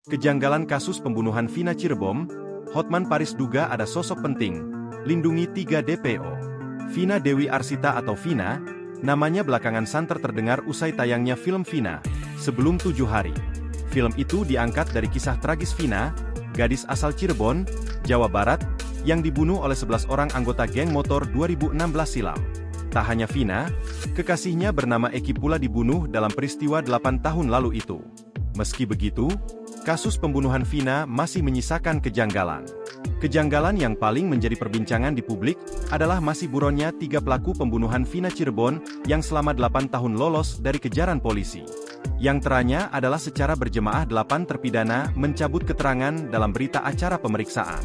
Kejanggalan kasus pembunuhan Vina Cirebon, Hotman Paris duga ada sosok penting, lindungi 3 DPO. Vina Dewi Arsita atau Vina, namanya belakangan santer terdengar usai tayangnya film Vina, Sebelum 7 Hari. Film itu diangkat dari kisah tragis Vina, gadis asal Cirebon, Jawa Barat, yang dibunuh oleh 11 orang anggota geng motor 2016 silam. Tak hanya Vina, kekasihnya bernama Eki pula dibunuh dalam peristiwa 8 tahun lalu itu. Meski begitu, kasus pembunuhan Vina masih menyisakan kejanggalan. Kejanggalan yang paling menjadi perbincangan di publik adalah masih buronnya 3 pelaku pembunuhan Vina Cirebon yang selama 8 tahun lolos dari kejaran polisi. Yang teranya adalah secara berjemaah 8 terpidana mencabut keterangan dalam berita acara pemeriksaan.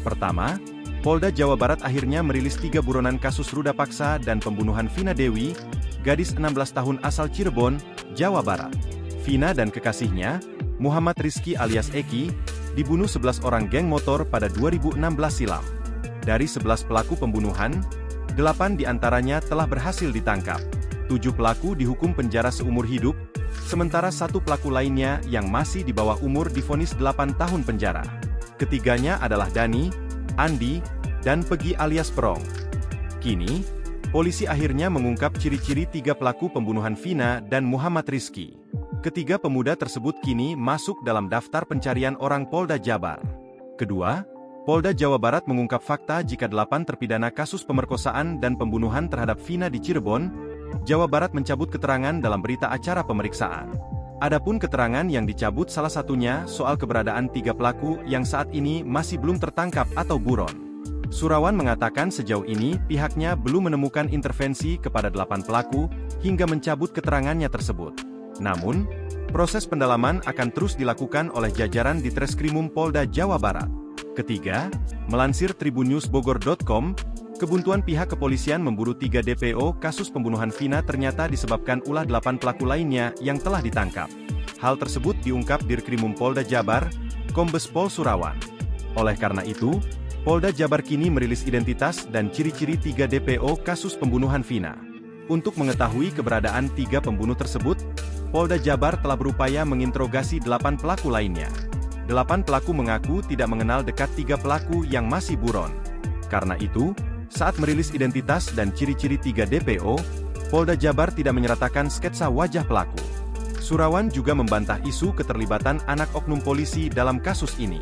Pertama, Polda Jawa Barat akhirnya merilis 3 buronan kasus ruda paksa dan pembunuhan Vina Dewi, gadis 16 tahun asal Cirebon, Jawa Barat. Vina dan kekasihnya, Muhammad Rizky alias Eki, dibunuh 11 orang geng motor pada 2016 silam. Dari 11 pelaku pembunuhan, 8 diantaranya telah berhasil ditangkap. 7 pelaku dihukum penjara seumur hidup, sementara 1 pelaku lainnya yang masih di bawah umur divonis 8 tahun penjara. Ketiganya adalah Dani, Andi, dan Pegi alias Perong. Kini, polisi akhirnya mengungkap ciri-ciri 3 pelaku pembunuhan Vina dan Muhammad Rizky. Ketiga pemuda tersebut kini masuk dalam daftar pencarian orang Polda Jabar. Kedua, Polda Jawa Barat mengungkap fakta jika 8 terpidana kasus pemerkosaan dan pembunuhan terhadap Vina di Cirebon, Jawa Barat mencabut keterangan dalam berita acara pemeriksaan. Adapun keterangan yang dicabut salah satunya soal keberadaan 3 pelaku yang saat ini masih belum tertangkap atau buron. Surawan mengatakan sejauh ini pihaknya belum menemukan intervensi kepada 8 pelaku hingga mencabut keterangannya tersebut. Namun, proses pendalaman akan terus dilakukan oleh jajaran di Treskrimum Polda Jawa Barat. Ketiga, melansir tribunnews.bogor.com, kebuntuan pihak kepolisian memburu 3 DPO kasus pembunuhan Vina ternyata disebabkan ulah 8 pelaku lainnya yang telah ditangkap. Hal tersebut diungkap Dirkrimum Polda Jabar, Kombes Pol Surawan. Oleh karena itu, Polda Jabar kini merilis identitas dan ciri-ciri 3 DPO kasus pembunuhan Vina. Untuk mengetahui keberadaan 3 pembunuh tersebut, Polda Jabar telah berupaya menginterogasi 8 pelaku lainnya. 8 pelaku mengaku tidak mengenal dekat 3 pelaku yang masih buron. Karena itu, saat merilis identitas dan ciri-ciri 3 DPO, Polda Jabar tidak menyertakan sketsa wajah pelaku. Surawan juga membantah isu keterlibatan anak oknum polisi dalam kasus ini.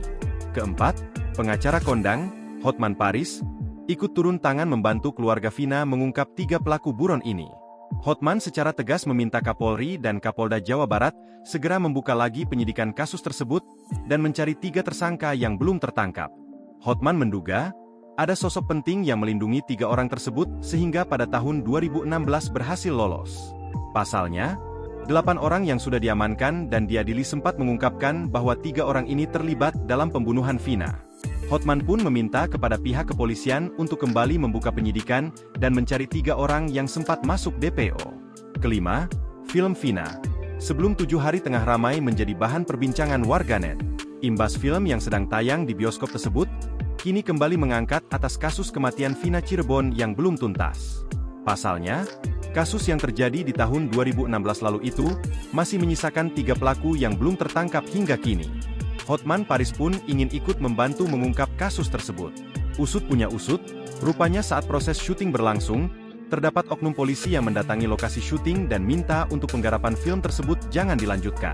Keempat, pengacara kondang, Hotman Paris, ikut turun tangan membantu keluarga Vina mengungkap 3 pelaku buron ini. Hotman secara tegas meminta Kapolri dan Kapolda Jawa Barat segera membuka lagi penyidikan kasus tersebut dan mencari 3 tersangka yang belum tertangkap. Hotman menduga, ada sosok penting yang melindungi 3 orang tersebut sehingga pada tahun 2016 berhasil lolos. Pasalnya, 8 orang yang sudah diamankan dan diadili sempat mengungkapkan bahwa 3 orang ini terlibat dalam pembunuhan Vina. Hotman pun meminta kepada pihak kepolisian untuk kembali membuka penyidikan dan mencari 3 orang yang sempat masuk DPO. Kelima, film Vina, Sebelum 7 Hari tengah ramai menjadi bahan perbincangan warganet. Imbas film yang sedang tayang di bioskop tersebut, kini kembali mengangkat atas kasus kematian Vina Cirebon yang belum tuntas. Pasalnya, kasus yang terjadi di tahun 2016 lalu itu masih menyisakan 3 pelaku yang belum tertangkap hingga kini. Hotman Paris pun ingin ikut membantu mengungkap kasus tersebut. Usut punya usut, rupanya saat proses syuting berlangsung, terdapat oknum polisi yang mendatangi lokasi syuting dan minta untuk penggarapan film tersebut jangan dilanjutkan.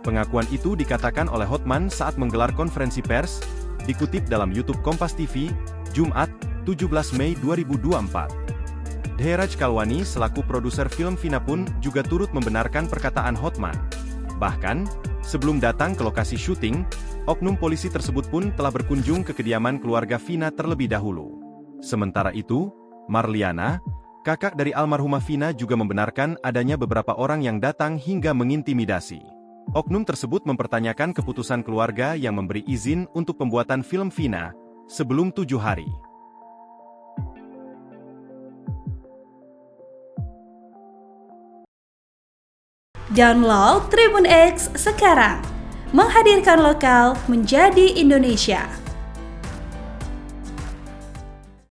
Pengakuan itu dikatakan oleh Hotman saat menggelar konferensi pers, dikutip dalam YouTube Kompas TV, Jumat, 17 Mei 2024. Dheeraj Kalwani selaku produser film Vina pun juga turut membenarkan perkataan Hotman. Bahkan, sebelum datang ke lokasi syuting, oknum polisi tersebut pun telah berkunjung ke kediaman keluarga Vina terlebih dahulu. Sementara itu, Marliana, kakak dari almarhumah Vina juga membenarkan adanya beberapa orang yang datang hingga mengintimidasi. Oknum tersebut mempertanyakan keputusan keluarga yang memberi izin untuk pembuatan film Vina, Sebelum 7 Hari. Download Tribun X sekarang, menghadirkan lokal menjadi Indonesia.